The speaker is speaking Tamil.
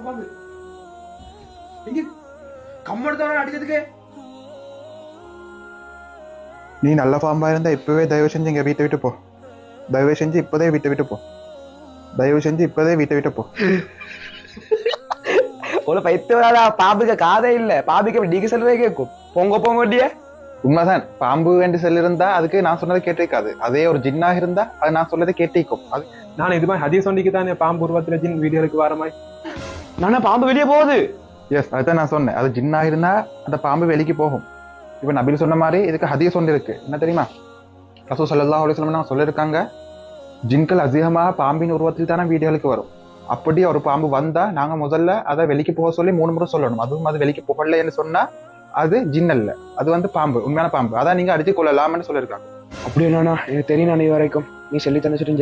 பாம்பு இங்க கம்மடுத்தான அடிக்கிறதுக்கு. நீ நல்ல பாம்பா இருந்தா இப்பவே தயவு செஞ்சு எங்க வீட்டை விட்டு போ. தயவு செஞ்சு இப்போதே வீட்டை விட்டு போ. தயவு செஞ்சு இப்போதே வீட்டை விட்டு போ. ஒரு பைத்தியவாடா, பாம்புக்கு காதே இல்ல. பாம்புக்கு நீங்க சொல்றதே கேட்கும். பொங்க போங்க வண்டிய. உண்மைதான், பாம்பு என்று சொல்லியிருந்தா அதுக்கு நான் சொன்னதை கேட்டிருக்காது. அதே ஒரு ஜின்னாக இருந்தா அது நான் சொன்னதை கேட்டிருக்கும். அது நான் இது மாதிரி ஹதீஸ் சொன்னிக்கு தானே பாம்பு உருவத்துல ஜின் வீடியோக்கு வர மாதிரி. நானா பாம்பு வெளியே போகுது. எஸ், அதுதான் நான் சொன்னேன். அது ஜின்னாக இருந்தா அந்த பாம்பு வெளிக்கு போகும். இப்ப நபில் சொன்ன மாதிரி இதுக்கு ஹதீஸ் ஒன்று இருக்கு. என்ன தெரியுமா? ரசூல் ஸல்லல்லாஹு அலைஹி வஸல்லம் சொல்லியிருக்காங்க, ஜின்கள் அதிகமாக பாம்பின் உருவத்தில் தானே வீடியோகளுக்கு வரும். அப்படி ஒரு பாம்பு வந்தா நாங்க முதல்ல அதை வெளிக்கு போக சொல்லி 3 முறை சொல்லணும். அதுவும் அது வெளிக்கு போகலைன்னு சொன்னா அது ஜின் அல்ல, அது பாம்பு, உண்மையான பாம்பு. அதான் நீங்க அடிச்சு கொள்ளலாம்னு சொல்லியிருக்காங்க. அப்படி என்னன்னா எனக்கு தெரியும். நான் வரைக்கும் நீ சொல்லி தந்துச்சுட்டு